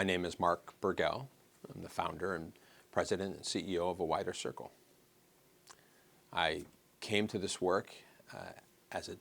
My name is Mark Bergel. I'm the founder and president and CEO of A Wider Circle. I came to this work as a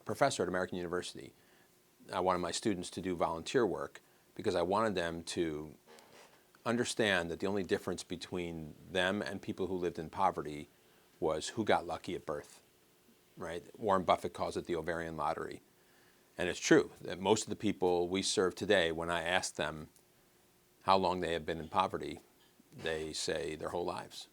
professor at American University. I wanted my students to do volunteer work because I wanted them to understand that the only difference between them and people who lived in poverty was who got lucky at birth, right? Warren Buffett calls it the ovarian lottery. And it's true that most of the people we serve today, when I ask them how long they have been in poverty, they say their whole lives.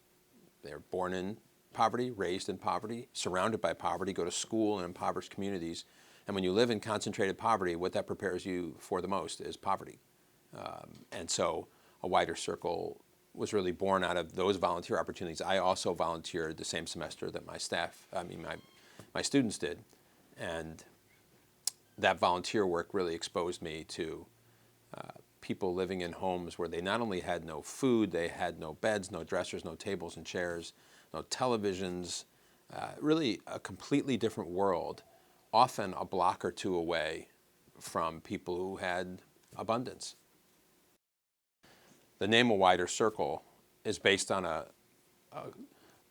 They're born in poverty, raised in poverty, surrounded by poverty, go to school in impoverished communities. And when you live in concentrated poverty, what that prepares you for the most is poverty. And so A Wider Circle was really born out of those volunteer opportunities. I also volunteered the same semester that my students did. And that volunteer work really exposed me to people living in homes where they not only had no food, they had no beds, no dressers, no tables and chairs, no televisions, really a completely different world, often a block or two away from people who had abundance. The name A Wider Circle is based on a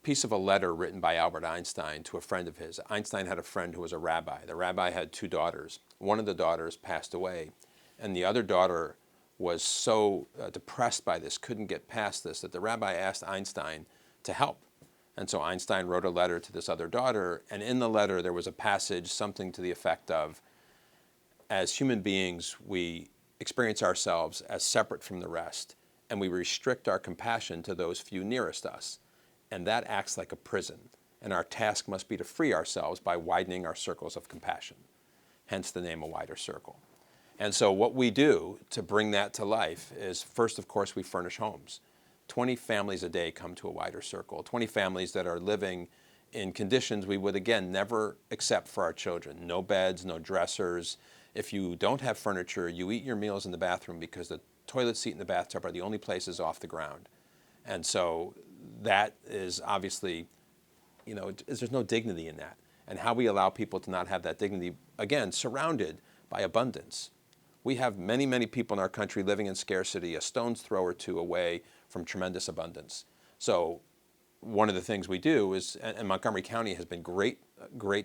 piece of a letter written by Albert Einstein to a friend of his. Einstein had a friend who was a rabbi. The rabbi had two daughters. One of the daughters passed away, and the other daughter was so depressed by this, couldn't get past this, that the rabbi asked Einstein to help. And so Einstein wrote a letter to this other daughter, and in the letter there was a passage, something to the effect of, as human beings, we experience ourselves as separate from the rest, and we restrict our compassion to those few nearest us. And that acts like a prison, and our task must be to free ourselves by widening our circles of compassion, hence the name A Wider Circle. And so what we do to bring that to life is, first, of course, we furnish homes. 20 families a day come to A Wider Circle, 20 families that are living in conditions we would, again, never accept for our children. No beds, no dressers. If you don't have furniture, you eat your meals in the bathroom because the toilet seat and the bathtub are the only places off the ground. And so that is obviously, there's no dignity in that. And how we allow people to not have that dignity, again, surrounded by abundance. We have many, many people in our country living in scarcity, a stone's throw or two away from tremendous abundance. So one of the things we do is, and Montgomery County has been great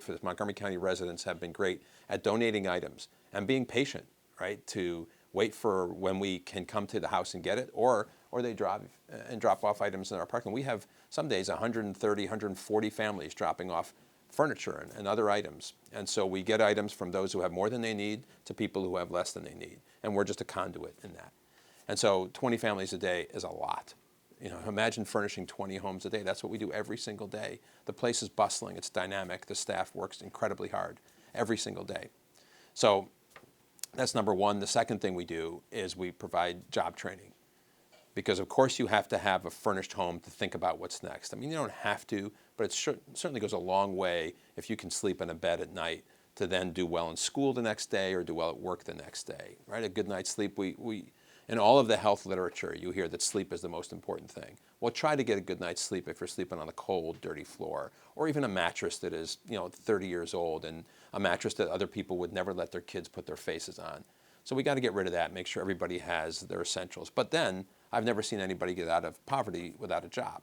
for this. Montgomery County residents have been great at donating items and being patient, right, to wait for when we can come to the house and get it, or they drive and drop off items in our parking lot. We have some days 130, 140 families dropping off furniture and other items. And so we get items from those who have more than they need to people who have less than they need. And we're just a conduit in that. And so 20 families a day is a lot. Imagine furnishing 20 homes a day. That's what we do every single day. The place is bustling, it's dynamic, the staff works incredibly hard every single day. So that's number one. The second thing we do is we provide job training. Because of course you have to have a furnished home to think about what's next. You don't have to, but it certainly goes a long way if you can sleep in a bed at night to then do well in school the next day or do well at work the next day, right? A good night's sleep, in all of the health literature, you hear that sleep is the most important thing. Well, try to get a good night's sleep if you're sleeping on a cold, dirty floor, or even a mattress that is, 30 years old, and a mattress that other people would never let their kids put their faces on. So we got to get rid of that, make sure everybody has their essentials. But then, I've never seen anybody get out of poverty without a job.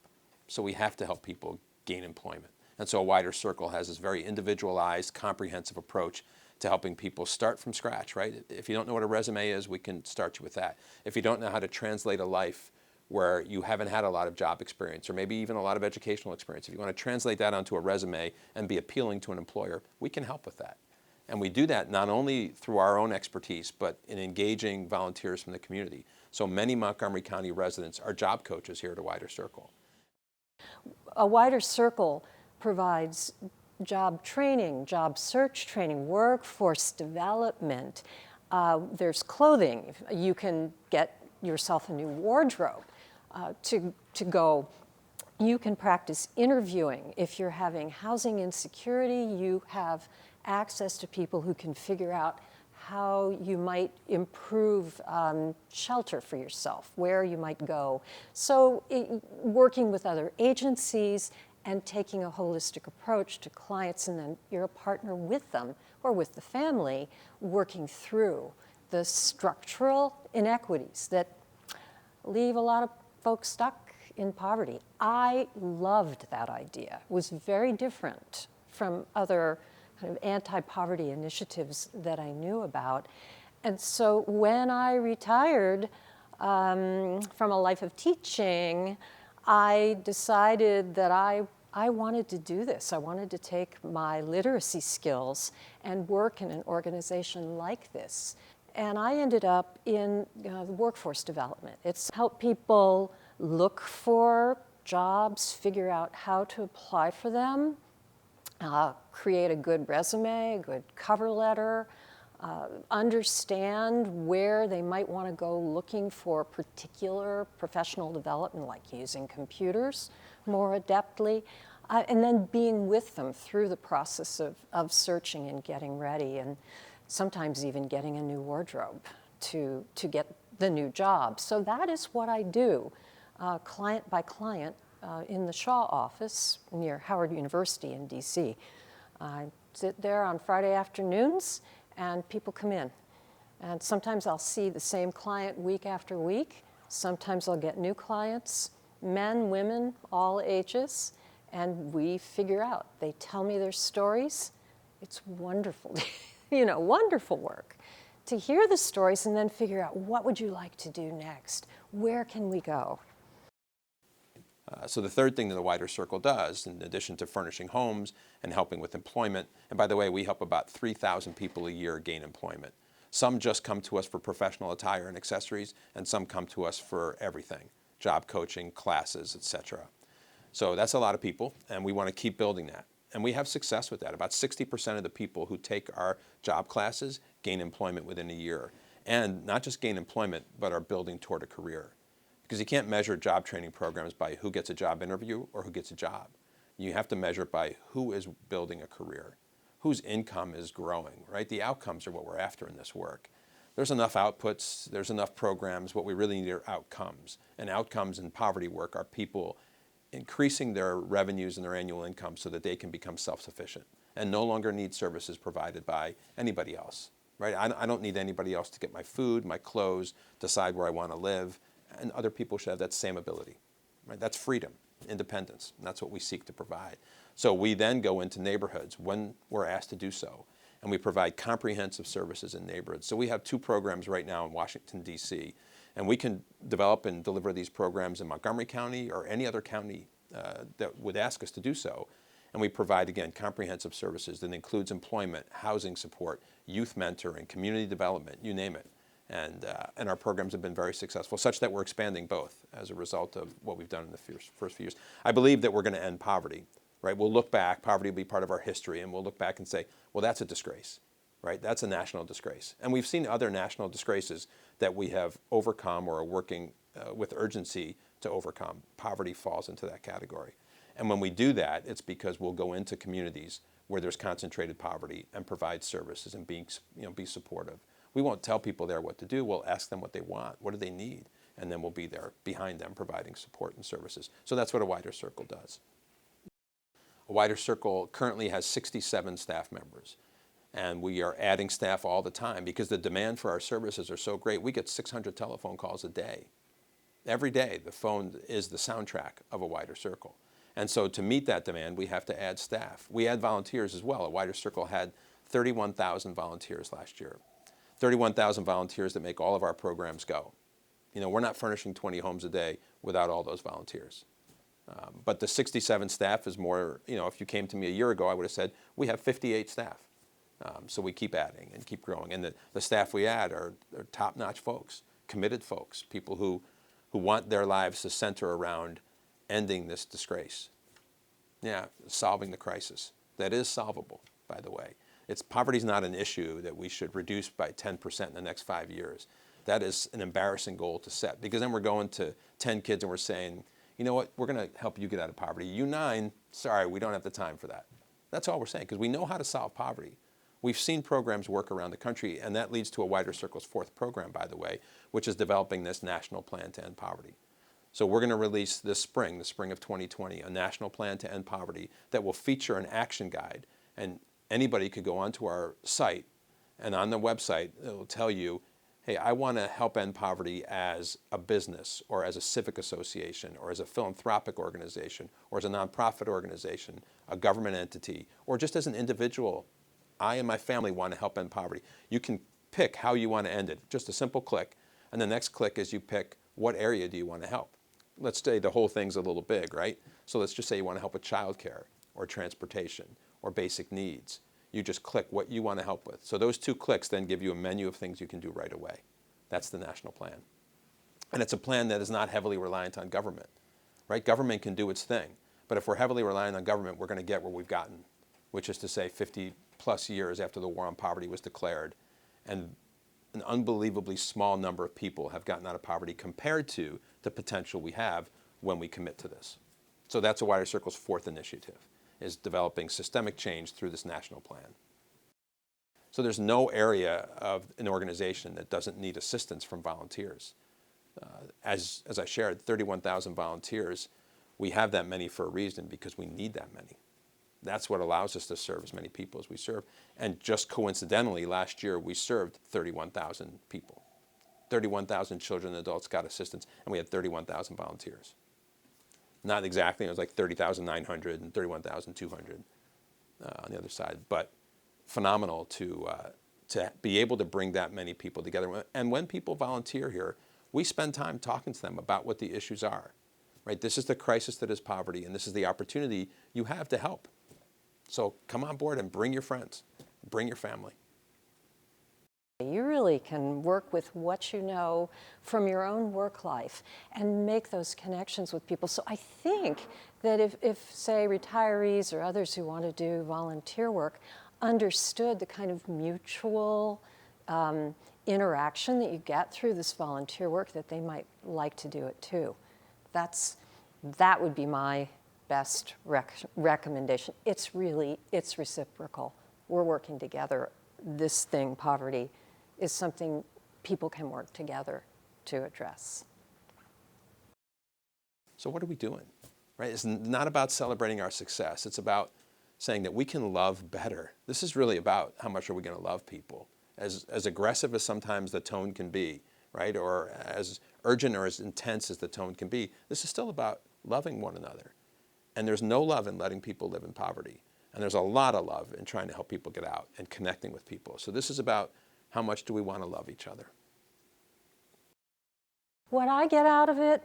So we have to help people gain employment. And so A Wider Circle has this very individualized, comprehensive approach to helping people start from scratch, right? If you don't know what a resume is, we can start you with that. If you don't know how to translate a life where you haven't had a lot of job experience or maybe even a lot of educational experience, if you want to translate that onto a resume and be appealing to an employer, we can help with that. And we do that not only through our own expertise, but in engaging volunteers from the community. So many Montgomery County residents are job coaches here at A Wider Circle. A Wider Circle provides job training, job search training, workforce development. There's clothing. You can get yourself a new wardrobe to go. You can practice interviewing. If you're having housing insecurity, you have access to people who can figure out how you might improve shelter for yourself, where you might go. So working with other agencies and taking a holistic approach to clients, and then you're a partner with them or with the family working through the structural inequities that leave a lot of folks stuck in poverty. I loved that idea. It was very different from other kind of anti-poverty initiatives that I knew about. And so when I retired from a life of teaching, I decided that I wanted to do this. I wanted to take my literacy skills and work in an organization like this. And I ended up in workforce development. It's helped people look for jobs, figure out how to apply for them, create a good resume, a good cover letter, understand where they might want to go looking for particular professional development, like using computers more adeptly, and then being with them through the process of searching and getting ready, and sometimes even getting a new wardrobe to get the new job. So that is what I do, client by client, in the Shaw office near Howard University in DC. I sit there on Friday afternoons and people come in. And sometimes I'll see the same client week after week. Sometimes I'll get new clients, men, women, all ages, and we figure out. They tell me their stories. It's wonderful, wonderful work to hear the stories and then figure out, what would you like to do next? Where can we go? So the third thing that the Wider Circle does, in addition to furnishing homes and helping with employment, and by the way, we help about 3,000 people a year gain employment. Some just come to us for professional attire and accessories, and some come to us for everything, job coaching, classes, etc. So that's a lot of people, and we want to keep building that. And we have success with that. About 60% of the people who take our job classes gain employment within a year. And not just gain employment, but are building toward a career. Because you can't measure job training programs by who gets a job interview or who gets a job. You have to measure it by who is building a career, whose income is growing, right? The outcomes are what we're after in this work. There's enough outputs, there's enough programs. What we really need are outcomes. And outcomes in poverty work are people increasing their revenues and their annual income so that they can become self-sufficient and no longer need services provided by anybody else, right? I don't need anybody else to get my food, my clothes, decide where I want to live. And other people should have that same ability, right? That's freedom, independence, and that's what we seek to provide. So we then go into neighborhoods when we're asked to do so, and we provide comprehensive services in neighborhoods. So we have 2 programs right now in Washington, D.C., and we can develop and deliver these programs in Montgomery County or any other county that would ask us to do so. And we provide, again, comprehensive services that includes employment, housing support, youth mentoring, community development, you name it. And our programs have been very successful, such that we're expanding both as a result of what we've done in the first few years. I believe that we're going to end poverty, right? We'll look back, poverty will be part of our history, and we'll look back and say, well, that's a disgrace, right? That's a national disgrace. And we've seen other national disgraces that we have overcome or are working with urgency to overcome. Poverty falls into that category. And when we do that, it's because we'll go into communities where there's concentrated poverty and provide services and be supportive. We won't tell people there what to do. We'll ask them what they want. What do they need? And then we'll be there behind them providing support and services. So that's what a Wider Circle does. A Wider Circle currently has 67 staff members. And we are adding staff all the time because the demand for our services are so great. We get 600 telephone calls a day. Every day, the phone is the soundtrack of a Wider Circle. And so to meet that demand, we have to add staff. We add volunteers as well. A Wider Circle had 31,000 volunteers last year. 31,000 volunteers that make all of our programs go. We're not furnishing 20 homes a day without all those volunteers. But the 67 staff is more, if you came to me a year ago, I would have said, we have 58 staff. So we keep adding and keep growing. And the staff we add are top-notch folks, committed folks, people who want their lives to center around ending this disgrace. Yeah, solving the crisis. That is solvable, by the way. Poverty is not an issue that we should reduce by 10% in the next 5 years. That is an embarrassing goal to set, because then we're going to 10 kids and we're saying, you know what, we're going to help you get out of poverty. You 9, sorry, we don't have the time for that. That's all we're saying, because we know how to solve poverty. We've seen programs work around the country, and that leads to a Wider Circle's 4th program, by the way, which is developing this national plan to end poverty. So we're going to release this spring, the spring of 2020, a national plan to end poverty that will feature an action guide. And anybody could go onto our site, and on the website, it will tell you hey, I want to help end poverty as a business or as a civic association or as a philanthropic organization or as a nonprofit organization, a government entity, or just as an individual, I and my family want to help end poverty. You can pick how you want to end it, just a simple click. And the next click is you pick what area do you want to help. Let's say the whole thing's a little big, right? So let's just say you want to help with childcare or transportation or basic needs. You just click what you want to help with. So those 2 clicks then give you a menu of things you can do right away. That's the national plan. And it's a plan that is not heavily reliant on government, right? Government can do its thing. But if we're heavily reliant on government, we're going to get where we've gotten, which is to say 50 plus years after the war on poverty was declared, and an unbelievably small number of people have gotten out of poverty compared to the potential we have when we commit to this. So that's a Wider Circle's 4th initiative, is developing systemic change through this national plan. So there's no area of an organization that doesn't need assistance from volunteers. As I shared, 31,000 volunteers, we have that many for a reason because we need that many. That's what allows us to serve as many people as we serve. And just coincidentally, last year we served 31,000 people. 31,000 children and adults got assistance, and we had 31,000 volunteers. Not exactly, it was like 30,900 and 31,200 on the other side, but phenomenal to be able to bring that many people together. And when people volunteer here, we spend time talking to them about what the issues are. Right? This is the crisis that is poverty, and this is the opportunity you have to help. So come on board and bring your friends, bring your family. You really can work with what you know from your own work life and make those connections with people. So I think that if say, retirees or others who want to do volunteer work understood the kind of mutual interaction that you get through this volunteer work, that they might like to do it too. That would be my best recommendation. It's reciprocal. We're working together. This thing, poverty, is something people can work together to address. So what are we doing? Right? It's not about celebrating our success. It's about saying that we can love better. This is really about how much are we going to love people. As aggressive as sometimes the tone can be, right? Or as urgent or as intense as the tone can be, this is still about loving one another. And there's no love in letting people live in poverty. And there's a lot of love in trying to help people get out and connecting with people. So this is about how much do we want to love each other. What I get out of it,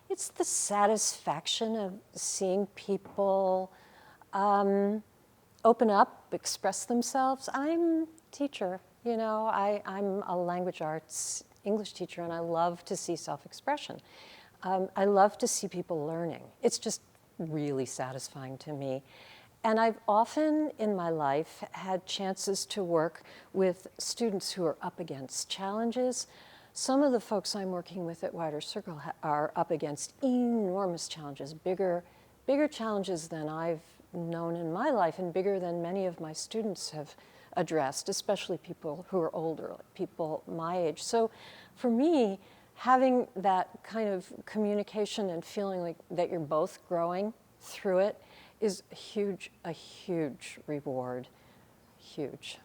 it's the satisfaction of seeing people open up, express themselves. I'm a teacher, you know, I'm a language arts English teacher, and I love to see self-expression. I love to see people learning. It's just really satisfying to me. And I've often in my life had chances to work with students who are up against challenges. Some of the folks I'm working with at Wider Circle are up against enormous challenges, bigger challenges than I've known in my life and bigger than many of my students have addressed, especially people who are older, people my age. So for me, having that kind of communication and feeling like that you're both growing through it is a huge reward, huge.